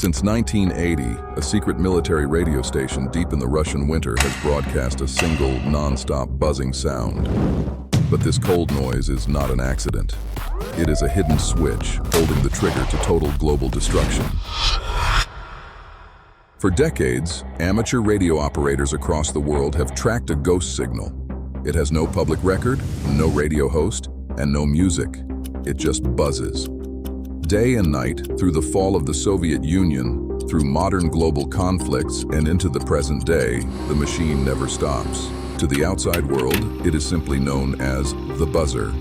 Since 1980, a secret military radio station deep in the Russian winter has broadcast a single, non-stop buzzing sound. But this cold noise is not an accident. It is a hidden switch holding the trigger to total global destruction. For decades, amateur radio operators across the world have tracked a ghost signal. It has no public record, no radio host, and no music. It just buzzes. Day and night, through the fall of the Soviet Union, through modern global conflicts, and into the present day, the machine never stops. To the outside world, it is simply known as the buzzer.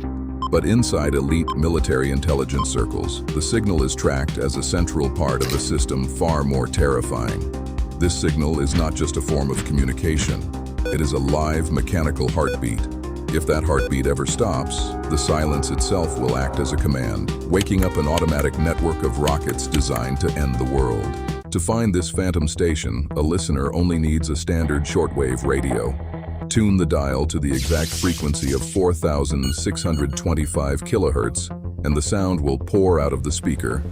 But inside elite military intelligence circles, the signal is tracked as a central part of a system far more terrifying. This signal is not just a form of communication. It is a live mechanical heartbeat. If that heartbeat ever stops, the silence itself will act as a command, waking up an automatic network of rockets designed to end the world. To find this phantom station, a listener only needs a standard shortwave radio. Tune the dial to the exact frequency of 4,625 kilohertz, and the sound will pour out of the speaker.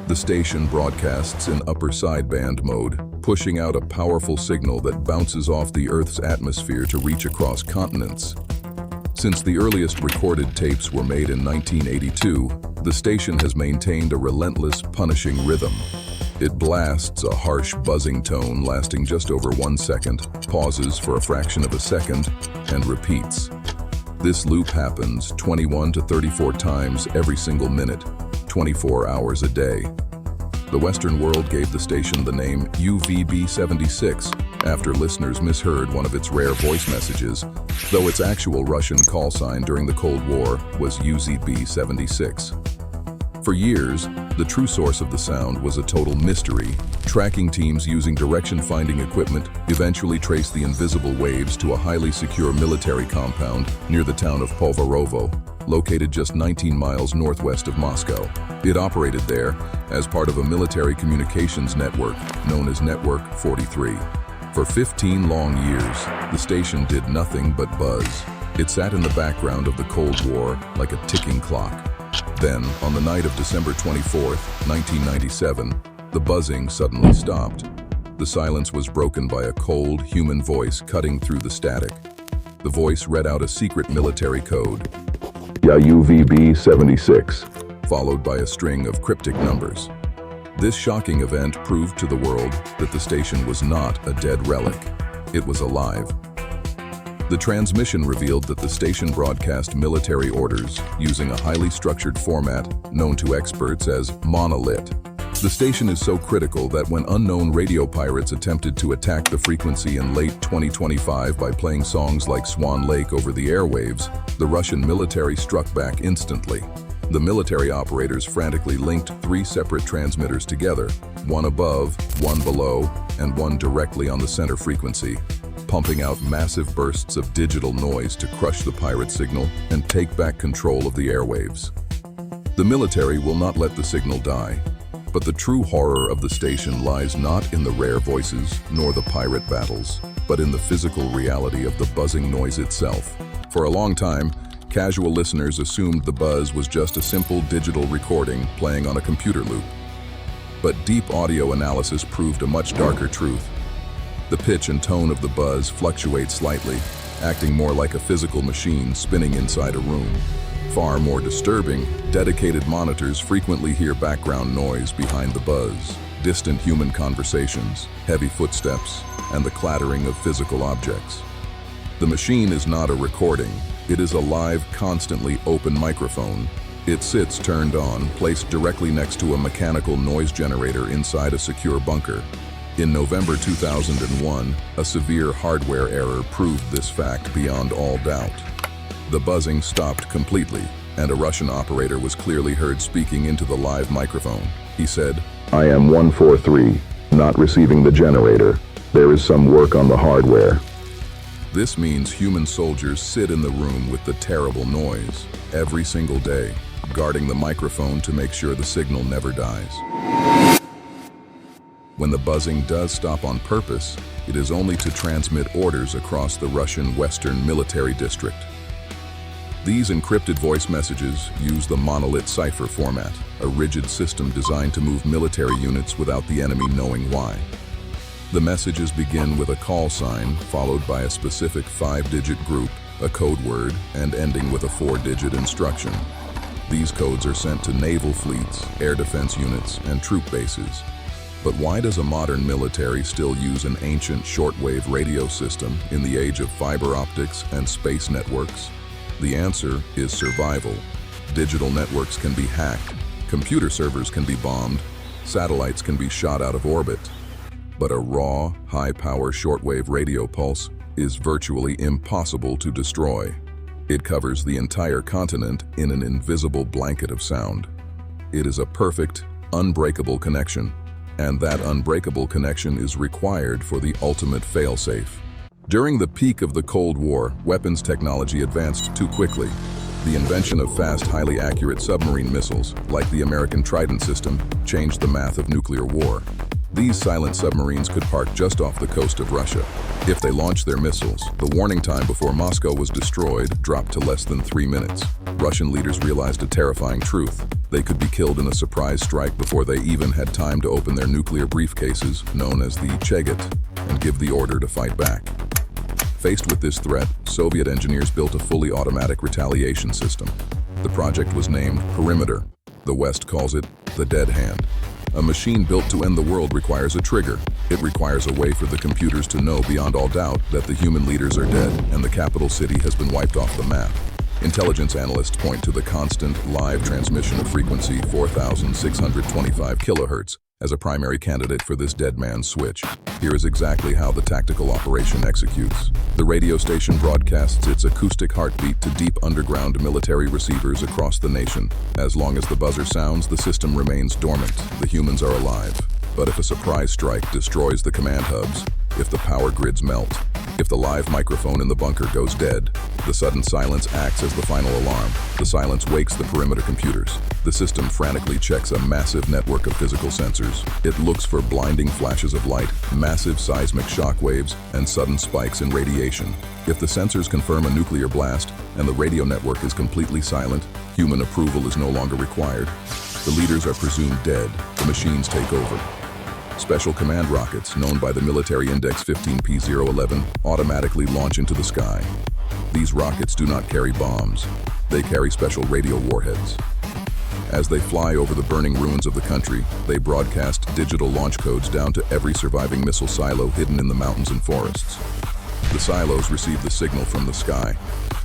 The station broadcasts in upper sideband mode, pushing out a powerful signal that bounces off the Earth's atmosphere to reach across continents. Since the earliest recorded tapes were made in 1982, the station has maintained a relentless, punishing rhythm. It blasts a harsh, buzzing tone lasting just over 1 second, pauses for a fraction of a second, and repeats. This loop happens 21 to 34 times every single minute, 24 hours a day. The Western world gave the station the name UVB-76 after listeners misheard one of its rare voice messages, though its actual Russian call sign during the Cold War was UZB-76. For years, the true source of the sound was a total mystery. Tracking teams using direction-finding equipment eventually traced the invisible waves to a highly secure military compound near the town of Povarovo, located just 19 miles northwest of Moscow. It operated there as part of a military communications network known as Network 43. For 15 long years, the station did nothing but buzz. It sat in the background of the Cold War like a ticking clock. Then, on the night of December 24, 1997, the buzzing suddenly stopped. The silence was broken by a cold, human voice cutting through the static. The voice read out a secret military code, UVB-76, followed by a string of cryptic numbers. This shocking event proved to the world that the station was not a dead relic. It was alive. The transmission revealed that the station broadcast military orders using a highly structured format known to experts as Monolit. The station is so critical that when unknown radio pirates attempted to attack the frequency in late 2025 by playing songs like Swan Lake over the airwaves, the Russian military struck back instantly. The military operators frantically linked 3 separate transmitters together, one above, one below, and one directly on the center frequency, pumping out massive bursts of digital noise to crush the pirate signal and take back control of the airwaves. The military will not let the signal die, but the true horror of the station lies not in the rare voices nor the pirate battles, but in the physical reality of the buzzing noise itself. For a long time, casual listeners assumed the buzz was just a simple digital recording playing on a computer loop. But deep audio analysis proved a much darker truth. The pitch and tone of the buzz fluctuate slightly, acting more like a physical machine spinning inside a room. Far more disturbing, dedicated monitors frequently hear background noise behind the buzz, distant human conversations, heavy footsteps, and the clattering of physical objects. The machine is not a recording. It is a live, constantly open microphone. It sits turned on, placed directly next to a mechanical noise generator inside a secure bunker. In November 2001, a severe hardware error proved this fact beyond all doubt. The buzzing stopped completely, and a Russian operator was clearly heard speaking into the live microphone. He said, "I am 143, not receiving the generator. There is some work on the hardware." This means human soldiers sit in the room with the terrible noise every single day, guarding the microphone to make sure the signal never dies. When the buzzing does stop on purpose, it is only to transmit orders across the Russian Western military district. These encrypted voice messages use the Monolit cipher format, a rigid system designed to move military units without the enemy knowing why. The messages begin with a call sign, followed by a specific 5-digit group, a code word, and ending with a 4-digit instruction. These codes are sent to naval fleets, air defense units, and troop bases. But why does a modern military still use an ancient shortwave radio system in the age of fiber optics and space networks? The answer is survival. Digital networks can be hacked, computer servers can be bombed, satellites can be shot out of orbit. But a raw, high-power shortwave radio pulse is virtually impossible to destroy. It covers the entire continent in an invisible blanket of sound. It is a perfect, unbreakable connection, and that unbreakable connection is required for the ultimate failsafe. During the peak of the Cold War, weapons technology advanced too quickly. The invention of fast, highly accurate submarine missiles, like the American Trident system, changed the math of nuclear war. These silent submarines could park just off the coast of Russia. If they launched their missiles, the warning time before Moscow was destroyed dropped to less than 3 minutes. Russian leaders realized a terrifying truth. They could be killed in a surprise strike before they even had time to open their nuclear briefcases, known as the Cheget, and give the order to fight back. Faced with this threat, Soviet engineers built a fully automatic retaliation system. The project was named Perimetr. The West calls it the dead hand. A machine built to end the world requires a trigger. It requires a way for the computers to know beyond all doubt that the human leaders are dead and the capital city has been wiped off the map. Intelligence analysts point to the constant live transmission of frequency 4,625 kilohertz as a primary candidate for this dead man's switch. Here is exactly how the tactical operation executes. The radio station broadcasts its acoustic heartbeat to deep underground military receivers across the nation. As long as the buzzer sounds, the system remains dormant. The humans are alive. But if a surprise strike destroys the command hubs, if the power grids melt, if the live microphone in the bunker goes dead, the sudden silence acts as the final alarm. The silence wakes the perimeter computers. The system frantically checks a massive network of physical sensors. It looks for blinding flashes of light, massive seismic shock waves, and sudden spikes in radiation. If the sensors confirm a nuclear blast and the radio network is completely silent, human approval is no longer required. The leaders are presumed dead. The machines take over. Special command rockets, known by the military index 15P011, automatically launch into the sky. These rockets do not carry bombs. They carry special radio warheads. As they fly over the burning ruins of the country, they broadcast digital launch codes down to every surviving missile silo hidden in the mountains and forests. The silos receive the signal from the sky.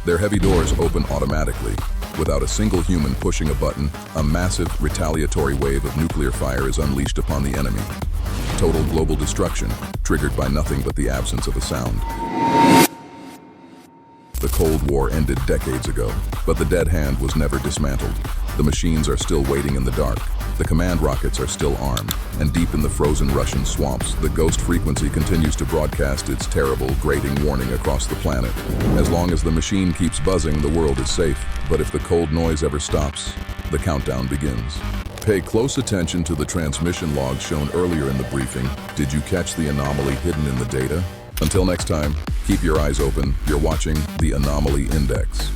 Their heavy doors open automatically. Without a single human pushing a button, a massive retaliatory wave of nuclear fire is unleashed upon the enemy. Total global destruction, triggered by nothing but the absence of a sound. The Cold War ended decades ago, but the dead hand was never dismantled. The machines are still waiting in the dark. The command rockets are still armed, and deep in the frozen Russian swamps, the ghost frequency continues to broadcast its terrible, grating warning across the planet. As long as the machine keeps buzzing, the world is safe, but if the cold noise ever stops, the countdown begins. Pay close attention to the transmission logs shown earlier in the briefing. Did you catch the anomaly hidden in the data? Until next time, keep your eyes open. You're watching the Anomaly Index.